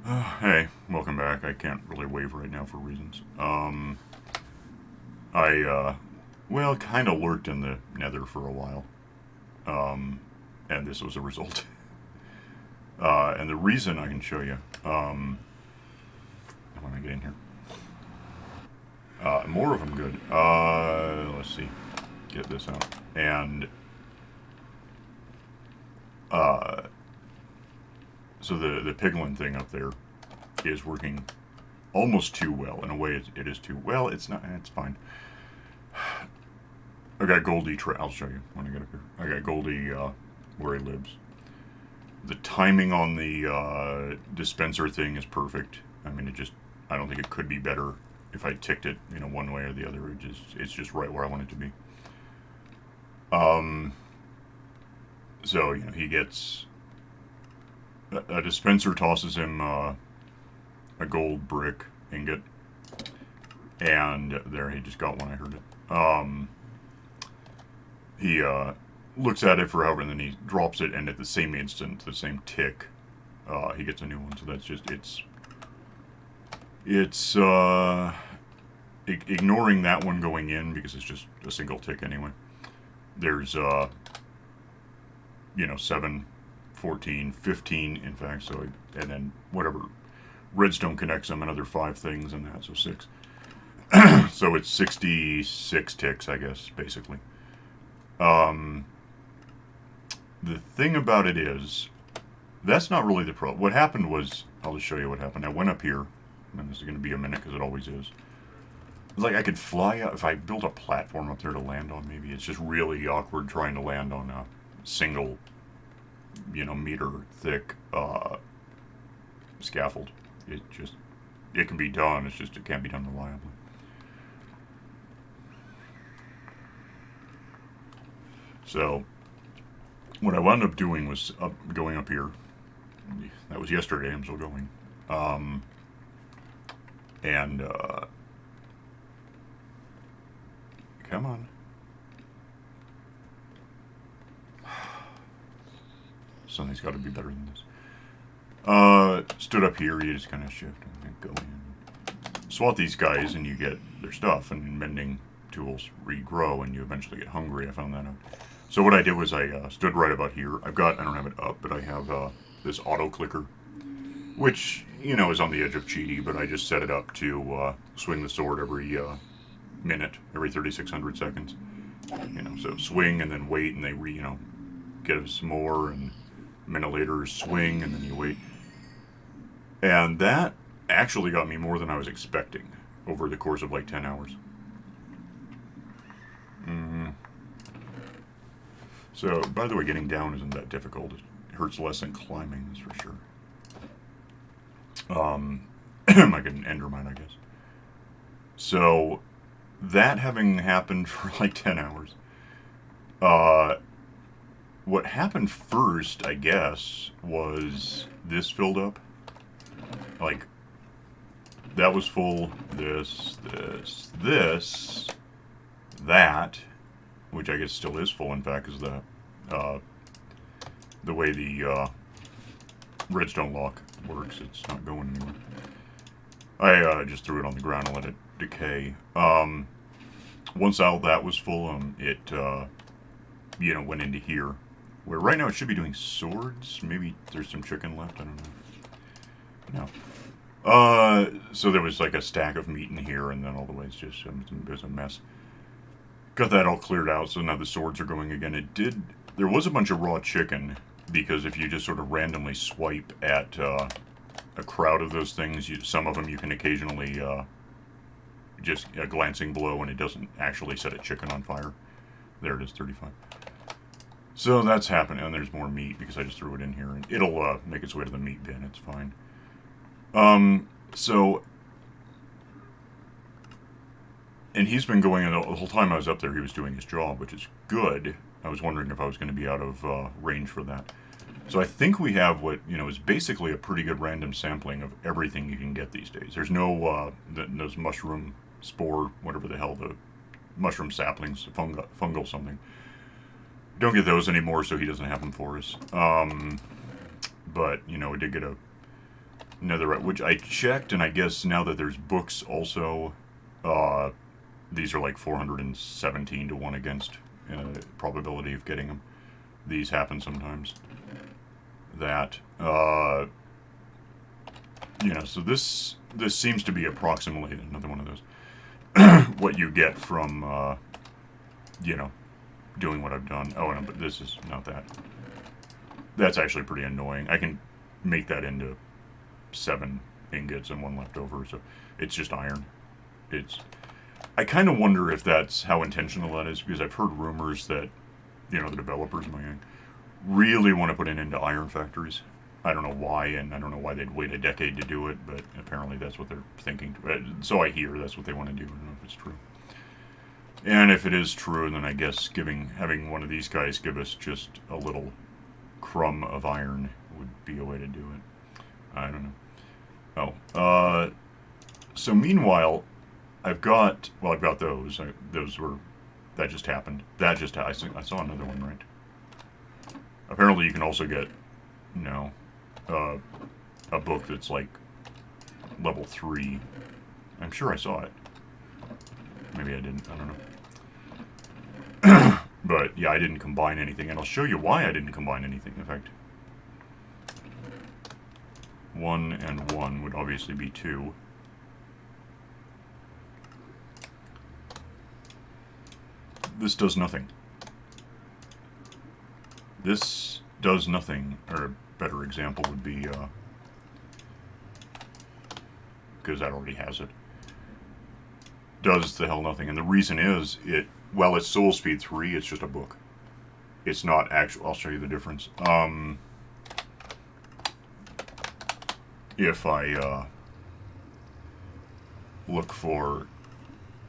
Hey, welcome back. I can't really wave right now for reasons. Well, kind of lurked in the nether for a while. And this was a result. And the reason I can show you, when I get in here. More of them good. Let's see. Get this out. And, uh, so the piglin thing up there is working almost too well. In a way, it is too well. It's not. It's fine. I got Goldie. I'll show you when I get up here. I got Goldie where he lives. The timing on the dispenser thing is perfect. I mean, I don't think it could be better if I ticked it, one way or the other. It's just right where I want it to be. So he gets a dispenser tosses him a gold brick ingot, and there he just got one. I heard it. He looks at it for however, and then he drops it, and at the same instant, the same tick, he gets a new one. So that's just ignoring that one going in because it's just a single tick anyway. There's 7, 14, 15 in fact. So and then whatever redstone connects them, another 5 things and that, so 6. So it's 66 ticks, I guess, basically. The thing about it is, that's not really the problem. What happened was, I'll just show you what happened. I went up here, and this is going to be a minute because it always is. It's like I could fly up, if I built a platform up there to land on, maybe. It's just really awkward trying to land on a single, meter thick scaffold. It can be done, it's just it can't be done reliably. So, what I wound up doing was going up here. That was yesterday. I'm still going. And come on. Something's got to be better than this. Stood up here. You just kind of shift and go in. Swat these guys, and you get their stuff. And mending tools regrow, and you eventually get hungry. I found that out. So what I did was I stood right about here. I don't have it up, but I have this auto clicker, which, is on the edge of cheaty, but I just set it up to swing the sword every minute, every 3,600 seconds. So swing and then wait, and they get some more, and a minute later swing, and then you wait. And that actually got me more than I was expecting over the course of like 10 hours. So, by the way, getting down isn't that difficult. It hurts less than climbing, that's for sure. Like an endermine, I guess. So, that having happened for like 10 hours, what happened first, I guess, was this filled up. Like, that was full, this, that, which I guess still is full, in fact, is the way the redstone lock works. It's not going anywhere. I just threw it on the ground and let it decay. Once all that was full, it went into here, where right now it should be doing swords. Maybe there's some chicken left. I don't know. No. So there was like a stack of meat in here, and then all the way it's just it was a mess. Got that all cleared out, so now the swords are going again. There was a bunch of raw chicken, because if you just sort of randomly swipe at a crowd of those things, some of them you can occasionally just a glancing blow, and it doesn't actually set a chicken on fire. There it is, 35. So that's happening, and there's more meat, because I just threw it in here, and it'll make its way to the meat bin, it's fine. And he's been going, the whole time I was up there, he was doing his job, which is good. I was wondering if I was going to be out of range for that. So I think we have what, is basically a pretty good random sampling of everything you can get these days. There's no, those mushroom spore, whatever the hell, the mushroom saplings, fungal something. Don't get those anymore, so he doesn't have them for us. But, we did get netherite, which I checked, and I guess now that there's books also, uh, these are like 417 to 1 against probability of getting them. These happen sometimes. That, so this seems to be approximately another one of those. What you get from, doing what I've done. Oh, no, but this is not that. That's actually pretty annoying. I can make that into 7 ingots and 1 left over, so it's just iron. I kind of wonder if that's how intentional that is, because I've heard rumors that, the developers in my gang really want to put it into iron factories. I don't know why, and I don't know why they'd wait a decade to do it, but apparently that's what they're thinking. So I hear that's what they want to do. I don't know if it's true. And if it is true, then I guess having one of these guys give us just a little crumb of iron would be a way to do it. I don't know. Oh, so meanwhile, I've got those. That just happened. I saw another one, right? Apparently you can also get, a book that's like level 3. I'm sure I saw it. Maybe I didn't. I don't know. But yeah, I didn't combine anything, and I'll show you why I didn't combine anything. In fact, 1 and 1 would obviously be 2. This does nothing. This does nothing, or a better example would be, because that already has it, does the hell nothing. And the reason is, it's Soul Speed 3, it's just a book. It's not actual. I'll show you the difference. If I, look for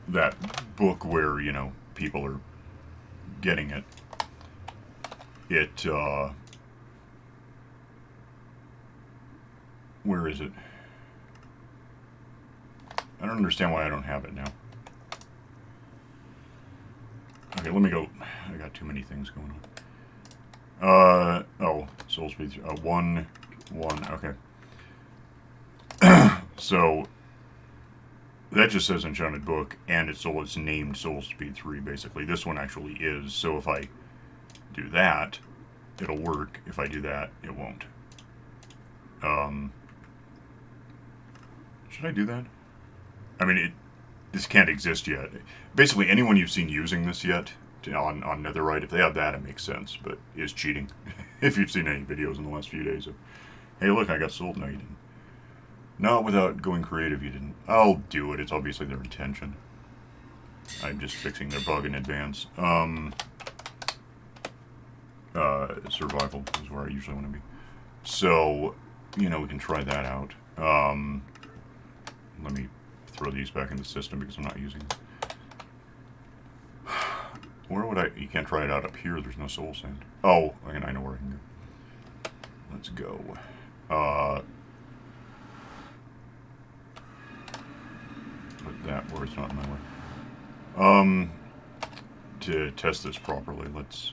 that book where, people are getting it, where is it? I don't understand why I don't have it now. Okay, let me go. I got too many things going on. Soul Speed 1, okay. So, that just says Enchanted Book, and it's named Soul Speed 3, basically. This one actually is, so if I do that, it'll work. If I do that, it won't. Should I do that? I mean, this can't exist yet. Basically, anyone you've seen using this yet on Netherite, if they have that, it makes sense, but is cheating. If you've seen any videos in the last few days of, hey, look, I got sold. No, you didn't. Not without going creative, you didn't. I'll do it. It's obviously their intention. I'm just fixing their bug in advance. Survival is where I usually want to be. So, we can try that out. Let me throw these back in the system because I'm not using them. Where would I... You can't try it out up here. There's no soul sand. Oh, and I know where I can go. Let's go. Put that where it's not in my way. To test this properly, let's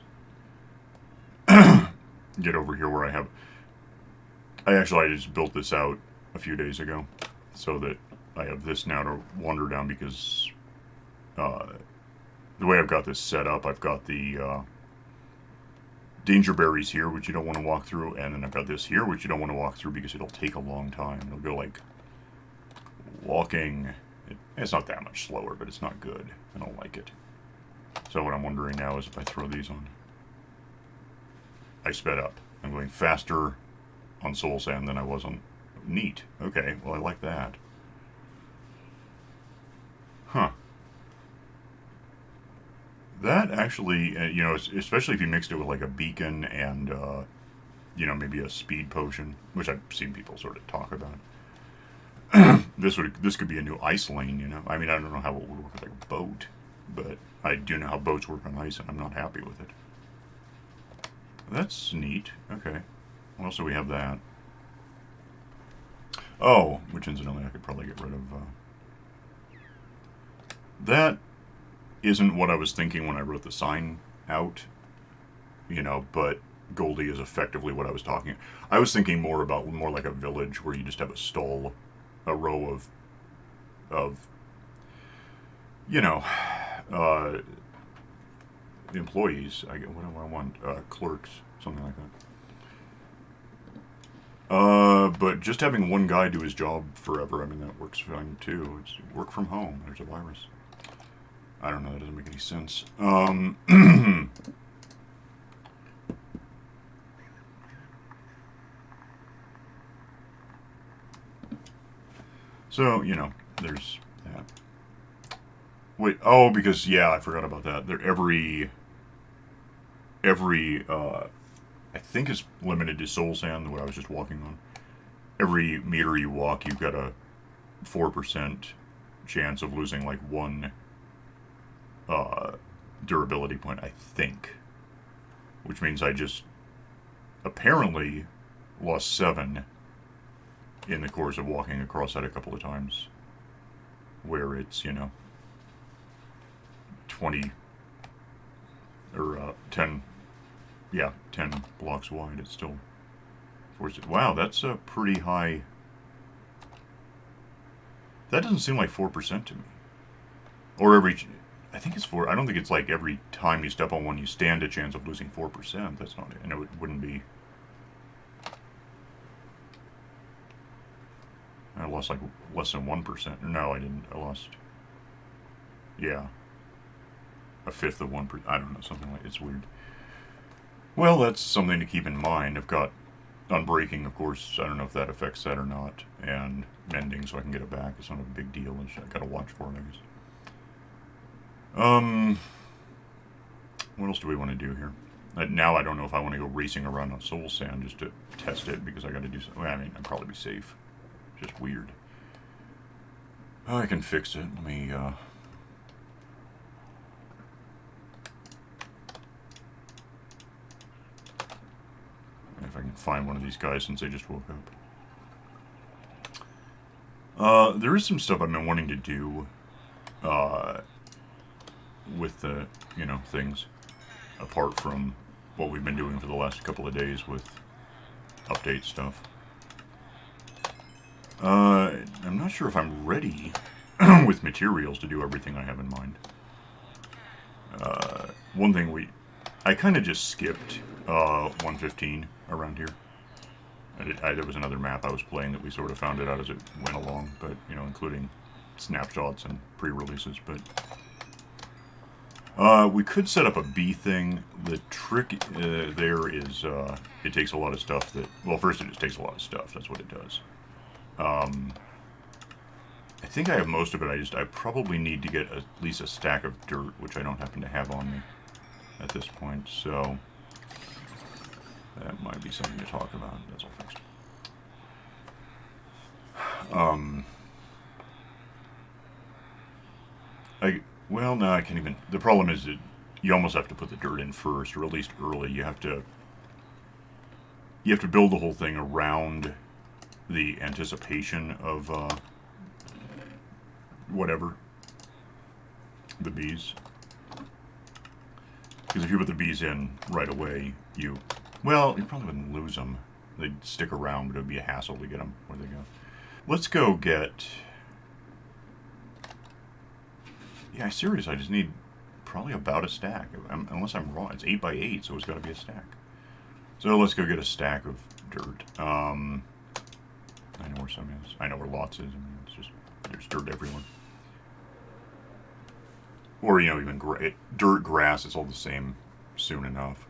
get over here where I have... I just built this out a few days ago so that I have this now to wander down because the way I've got this set up, I've got the danger berries here, which you don't want to walk through, and then I've got this here, which you don't want to walk through because it'll take a long time. It'll go like walking. It's not that much slower, but it's not good. I don't like it. So what I'm wondering now is if I throw these on, I sped up. I'm going faster on soul sand than I was on... Neat. Okay, well I like that. Huh. That actually, especially if you mixed it with like a beacon and, maybe a speed potion, which I've seen people sort of talk about. This could be a new ice lane, I mean, I don't know how it would work with like a boat, but I do know how boats work on ice, and I'm not happy with it. That's neat. Okay. Well, so we have that. Oh, which incidentally I could probably get rid of. That isn't what I was thinking when I wrote the sign out, but Goldie is effectively what I was talking. I was thinking more like a village where you just have a stall, a row of you know, uh, employees. What do I want? Clerks, something like that. But just having one guy do his job forever, I mean, that works fine too. It's work from home. There's a virus. I don't know. That doesn't make any sense. So, there's that. Wait, oh, because, yeah, I forgot about that. Every I think is limited to soul sand, what I was just walking on. Every meter you walk, you've got a 4% chance of losing, like, one uh, durability point, I think. Which means I just apparently lost 7 in the course of walking across that a couple of times. Where it's, 20 or 10, yeah, 10 blocks wide. It's still wow, that's a pretty high. That doesn't seem like 4% to me. Or I think it's 4. I don't think it's like every time you step on one, you stand a chance of losing 4%. That's not it. And it wouldn't be. I lost like less than 1%. No, I didn't. I lost. Yeah. A fifth of 1%. I don't know. Something like it's weird. Well, that's something to keep in mind. I've got unbreaking, of course. I don't know if that affects that or not. And mending, so I can get it back. It's not a big deal. I got to watch for it, I guess. What else do we want to do here? Now I don't know if I want to go racing around on soul sand just to test it because I got to do something. Well, I mean, I'd probably be safe. Just weird. Oh, I can fix it. Let me. If I can find one of these guys since they just woke up. There is some stuff I've been wanting to do with the, things apart from what we've been doing for the last couple of days with update stuff. I'm not sure if I'm ready with materials to do everything I have in mind. One thing I kind of just skipped 115 around here. There was another map I was playing that we sort of found it out as it went along, but, including snapshots and pre-releases, but we could set up a bee thing. The trick there is it takes a lot of stuff well, first it just takes a lot of stuff. That's what it does. I think I have most of it. I probably need to get at least a stack of dirt, which I don't happen to have on me at this point, so that might be something to talk about. That's all fixed. Well, no, I can't even. The problem is that you almost have to put the dirt in first, or at least early. You have to build the whole thing around the anticipation of whatever, the bees. Because if you put the bees in right away, you probably wouldn't lose them. They'd stick around, but it would be a hassle to get them where they go. Let's go get. Yeah, serious. I just need probably about a stack. Unless I'm wrong. It's 8 by 8, so it's got to be a stack. So let's go get a stack of dirt. I know where some is. I know where lots is. I mean, it's just there's dirt everywhere. Or, even dirt, grass, it's all the same soon enough.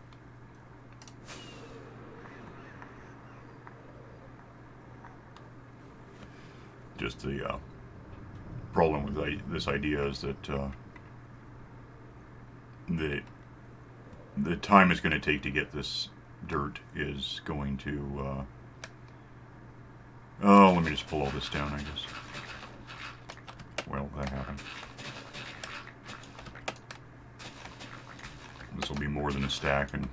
Just the problem with this idea is that the time it's going to take to get this dirt is going to... let me just pull all this down, I guess. Well, that happened. This will be more than a stack, and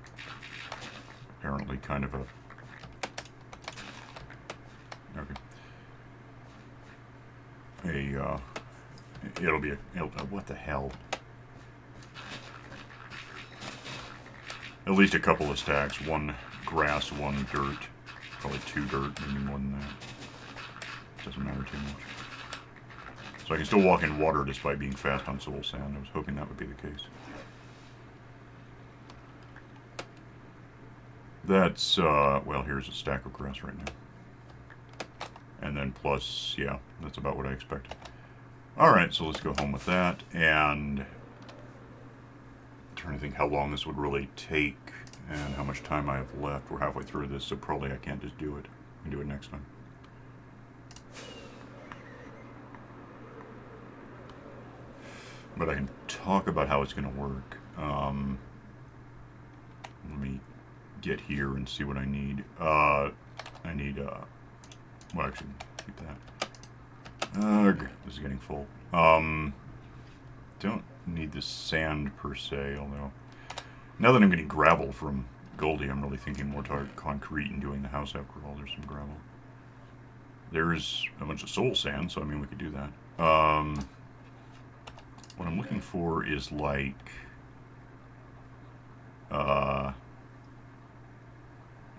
apparently kind of a... Okay. It'll be what the hell? at least a couple of stacks. One grass, one dirt. Probably 2 dirt, maybe more than that. Doesn't matter too much. So I can still walk in water despite being fast on soul sand. I was hoping that would be the case. That's, well, here's a stack of grass right now. And then plus, yeah, that's about what I expected. Alright, so let's go home with that, and I'm trying to think how long this would really take, and how much time I have left. We're halfway through this, so probably I can't just do it. I can do it next time. But I can talk about how it's going to work. Let me get here and see what I need. I need, well, actually, keep that. Ugh, this is getting full. Don't need the sand per se, although now that I'm getting gravel from Goldie, I'm really thinking more toward concrete and doing the house after all. There's some gravel. There's a bunch of soul sand, so I mean we could do that. What I'm looking for is like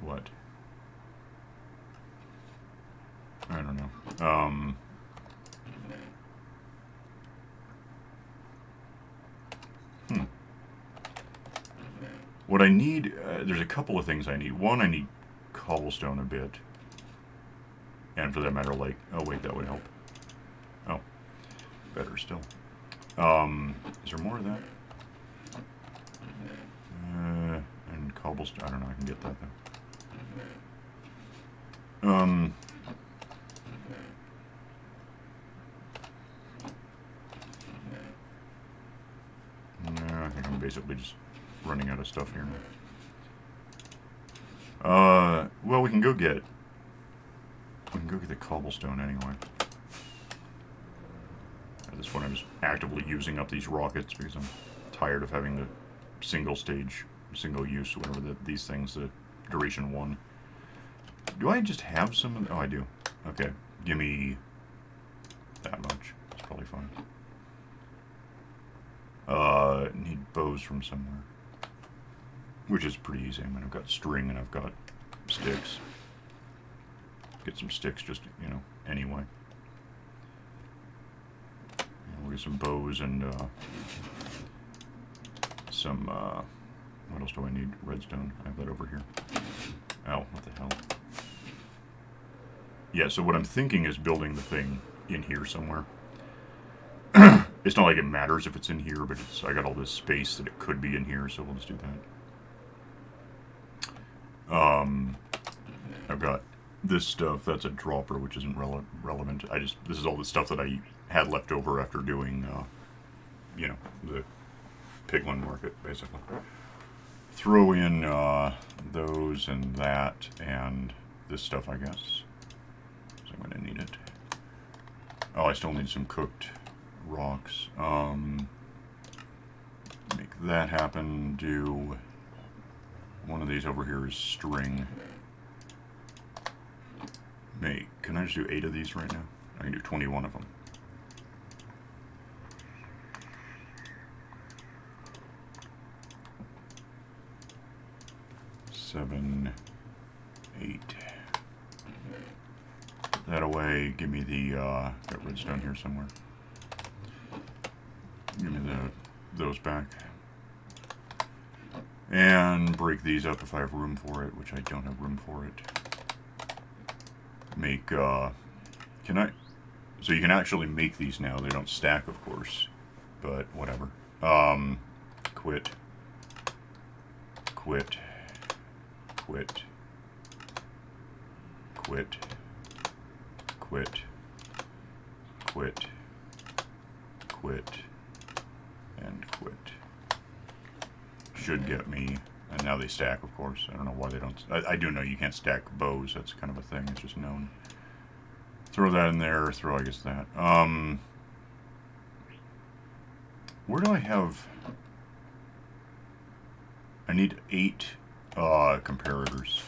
what? I don't know. What I need, there's a couple of things I need. One, I need cobblestone a bit. And for that matter, like, oh wait, that would help. Oh, better still. Is there more of that? And cobblestone, I don't know, I can get that though. No, I think I'm basically just running out of stuff here now. Well, we can go get the cobblestone anyway. At this point, I'm just actively using up these rockets because I'm tired of having the single stage, single use, whatever these things, the duration 1. Do I just have some? Oh, I do. Okay, give me that much. It's probably fine. Need bows from somewhere. Which is pretty easy. I mean, I've got string and I've got sticks. Get some sticks just, you know, anyway. We'll get some bows and some, what else do I need? Redstone. I have that over here. Ow, what the hell? Yeah, so what I'm thinking is building the thing in here somewhere. It's not like it matters if it's in here, but it's, I got all this space that it could be in here, so we'll just do that. I've got this stuff, that's a dropper, which isn't relevant. This is all the stuff that I had left over after doing, you know, the piglin market, basically. Throw in, those and that, and this stuff, I guess. So I'm gonna need it. Oh, I still need some cooked rocks. Make that happen, do one of these over here is string. Can I just do 8 of these right now? I can do 21 of them. Seven, 8. Put that away. Give me the, got redstone here somewhere. Give me those back. And break these up if I have room for it, which I don't have room for it. Make, can I, so you can actually make these now. They don't stack, of course, but whatever. Quit. Quit. Quit. Quit. Quit. Quit. Quit. And quit. Should get me, and now they stack, of course. I don't know why they don't. I do know you can't stack bows. That's kind of a thing. It's just known. Throw that in there. Throw, I guess, that. Where do I have? I need 8 comparators,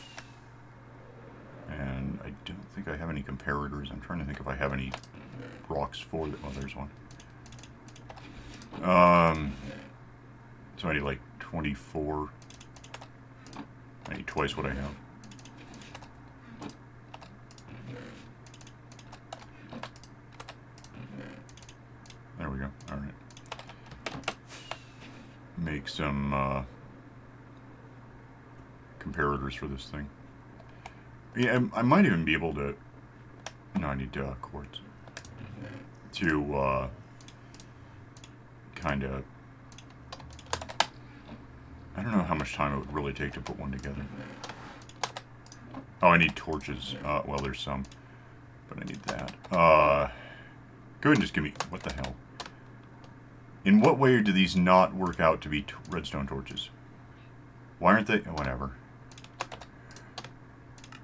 and I don't think I have any comparators. I'm trying to think if I have any rocks for them. Oh, there's one. So I need like 24 I need twice what I have. There we go. All right. Make some comparators for this thing. Yeah, I might even be able to... No, I need quartz. To kind of... I don't know how much time it would really take to put one together. Oh, I need torches. Well, there's some. But I need that. Go ahead and just give me... What the hell? In what way do these not work out to be redstone torches? Why aren't they... Whatever.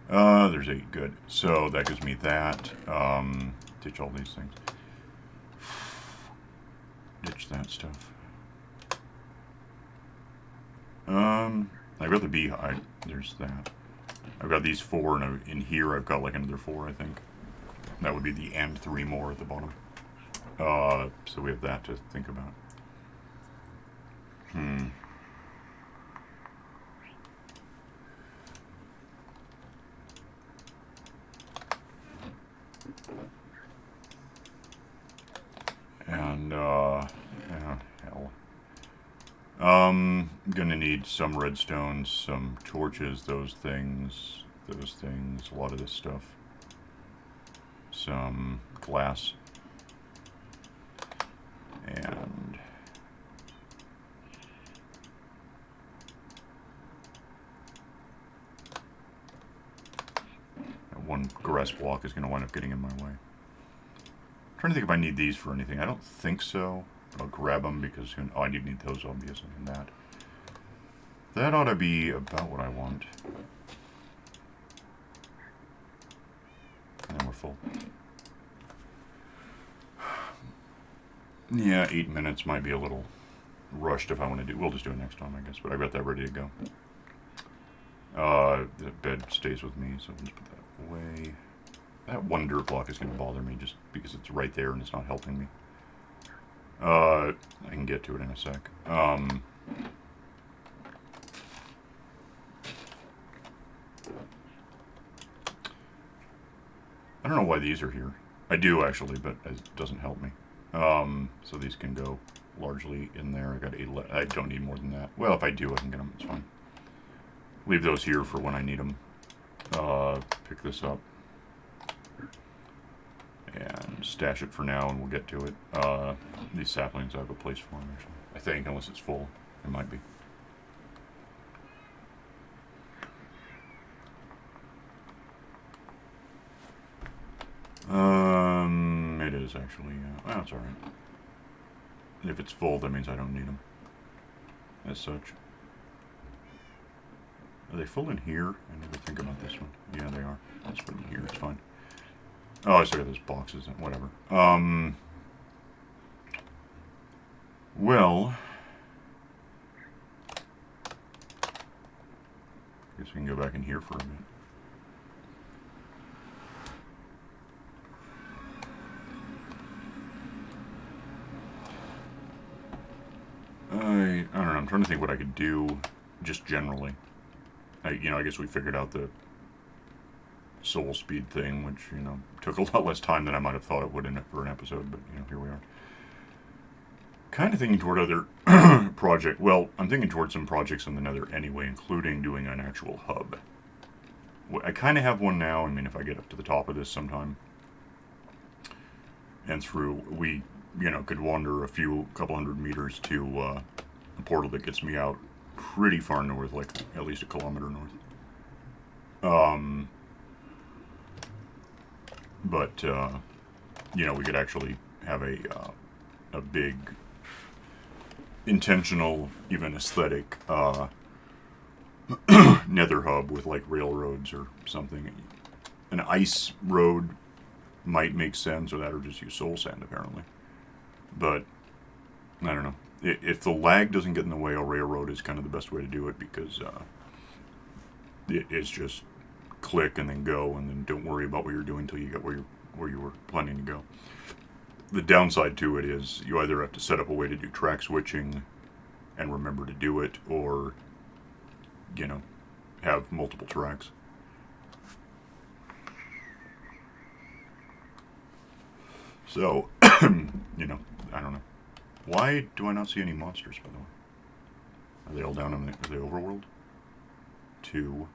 There's 8. Good. So that gives me that. Ditch all these things. Ditch that stuff. I've got the beehive. There's that. I've got these 4, and in here I've got like another 4, I think. That would be the and 3 more at the bottom. So we have that to think about. And, yeah, hell. Gonna need some redstone, some torches, those things, a lot of this stuff. Some glass. And... one grass block is going to wind up getting in my way. I'm trying to think if I need these for anything. I don't think so. I'll grab them because I need those, obviously, and that. That ought to be about what I want. And then we're full. Yeah, 8 minutes might be a little rushed if I want to do... We'll just do it next time, I guess. But I've got that ready to go. The bed stays with me, so let's put that away. That one dirt block is going to bother me just because it's right there and it's not helping me. I can get to it in a sec. I don't know why these are here. I do, actually, but it doesn't help me. So these can go largely in there. I got 8 left. I don't need more than that. Well, if I do, I can get them. It's fine. Leave those here for when I need them. Pick this up. And stash it for now, and we'll get to it. These saplings, I have a place for them, actually. I think, unless it's full. It might be. It is, actually. Well, that's alright. If it's full, that means I don't need them. As such. Are they full in here? I need to think about this one. Yeah, they are. Let's put them here. It's fine. Oh, I still got those boxes. Whatever. Well, I guess we can go back in here for a bit. I don't know. I'm trying to think what I could do, just generally. I guess we figured out the soul speed thing, which, took a lot less time than I might have thought it would for an episode, but, here we are. Kind of thinking toward other well, I'm thinking toward some projects in the Nether anyway, including doing an actual hub. I kind of have one now. I mean, if I get up to the top of this sometime, and through, we, could wander a couple hundred meters to a portal that gets me out pretty far north, like at least a kilometer north. But we could actually have a big, intentional, even aesthetic nether hub with like railroads or something. An ice road might make sense, or that, or just use soul sand apparently. But I don't know. If the lag doesn't get in the way, a railroad is kind of the best way to do it, because it's just click and then go, and then don't worry about what you're doing until you get where you were planning to go. The downside to it is you either have to set up a way to do track switching and remember to do it, or have multiple tracks. So, you know, I don't know. Why do I not see any monsters, by the way? Are they all down in the overworld? 2.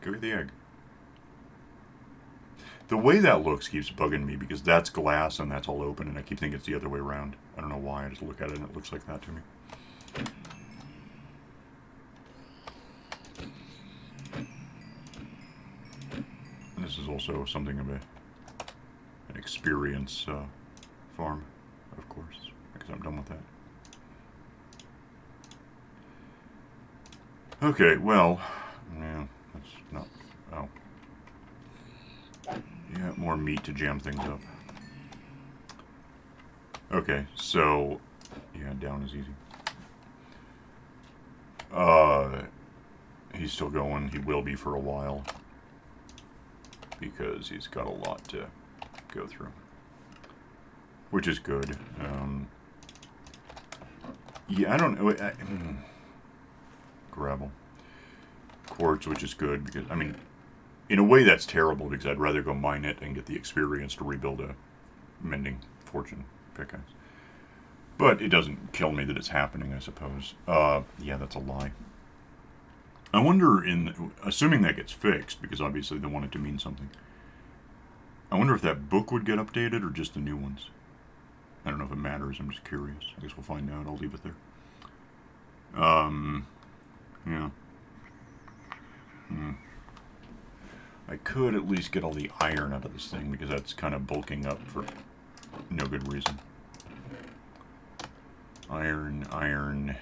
Go get the egg. The way that looks keeps bugging me because that's glass and that's all open, and I keep thinking it's the other way around. I don't know why. I just look at it and it looks like that to me. And this is also something of an experience farm, of course, because I'm done with that. Okay, well, yeah, that's not. Oh. Yeah, more meat to jam things up. Okay, so yeah, down is easy. He's still going. He will be for a while because he's got a lot to go through, which is good. Yeah, I don't know. Gravel, quartz, which is good because I mean, in a way that's terrible because I'd rather go mine it and get the experience to rebuild a mending fortune pickaxe. But it doesn't kill me that it's happening, I suppose. Yeah, that's a lie. I wonder, assuming that gets fixed, because obviously they want it to mean something, I wonder if that book would get updated or just the new ones. I don't know if it matters, I'm just curious. I guess we'll find out, I'll leave it there. Yeah. I could at least get all the iron out of this thing, because that's kind of bulking up for no good reason. Iron, iron,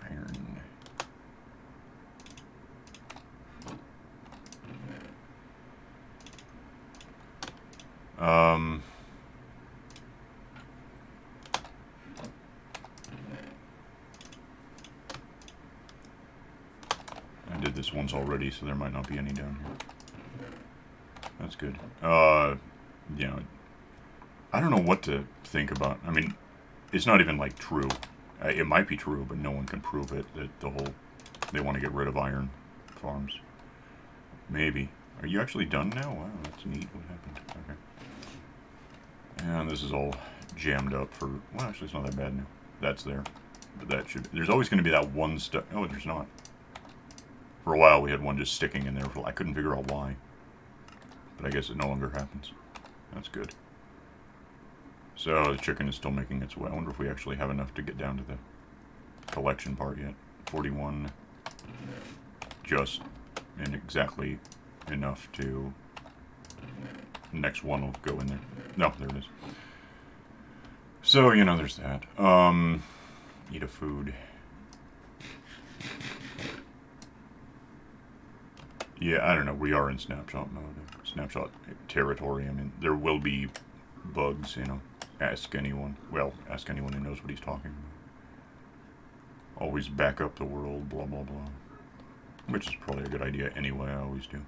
iron. I did this once already, so there might not be any down here. That's good. Yeah. I don't know what to think about. I mean, it's not even, like, true. It might be true, but no one can prove it, that they want to get rid of iron farms. Maybe. Are you actually done now? Wow, that's neat. What happened? Okay. And this is all jammed up for... Well, actually, it's not that bad now. That's there. But that should... There's always going to be that one stuff... Oh, there's not. For a while, we had one just sticking in there. I couldn't figure out why. But I guess it no longer happens. That's good. So, the chicken is still making its way. I wonder if we actually have enough to get down to the collection part yet. 41. Just... And exactly enough to... Next one will go in there. No, there it is. So, you know, there's that. Eat a food. Yeah, I don't know. We are in snapshot mode. Snapshot territory. I mean, there will be bugs, you know. Ask anyone. Well, ask anyone who knows what he's talking about. Always back up the world, blah, blah, blah. Which is probably a good idea anyway, I always do.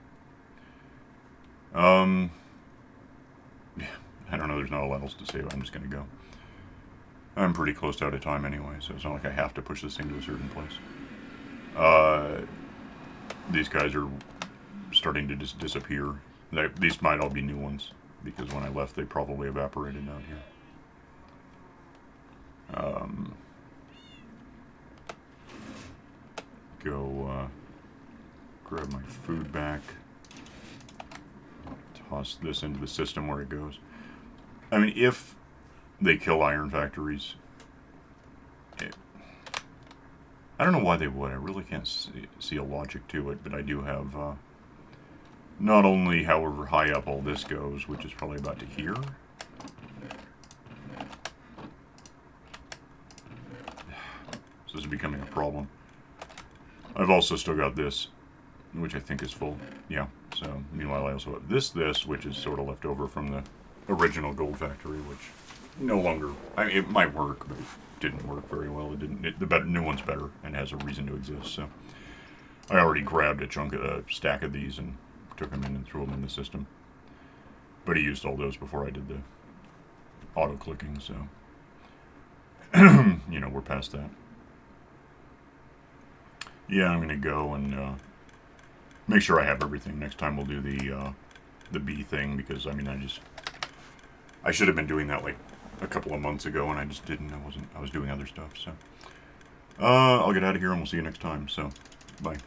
Yeah, I don't know, there's not a lot else to say, but I'm just going to go. I'm pretty close to out of time anyway, so it's not like I have to push this thing to a certain place. These guys are starting to just disappear. These might all be new ones, because when I left they probably evaporated out here. Go grab my food back. Toss this into the system where it goes. I mean, if they kill iron factories, I don't know why they would. I really can't see a logic to it, but I do have not only however high up all this goes, which is probably about to here. So this is becoming a problem. I've also still got this, which I think is full. Yeah, so meanwhile I also have this, which is sort of left over from the original gold factory, which no longer, I mean, it might work, but it didn't work very well. It didn't, the new one's better and has a reason to exist, so. I already grabbed a stack of these and took them in and threw them in the system. But he used all those before I did the auto-clicking, so. You know, we're past that. yeah, I'm gonna go and make sure I have everything. Next time we'll do the bee thing, because I mean I should have been doing that like a couple of months ago, and I just didn't. I was doing other stuff. So I'll get out of here, and we'll see you next time. So bye.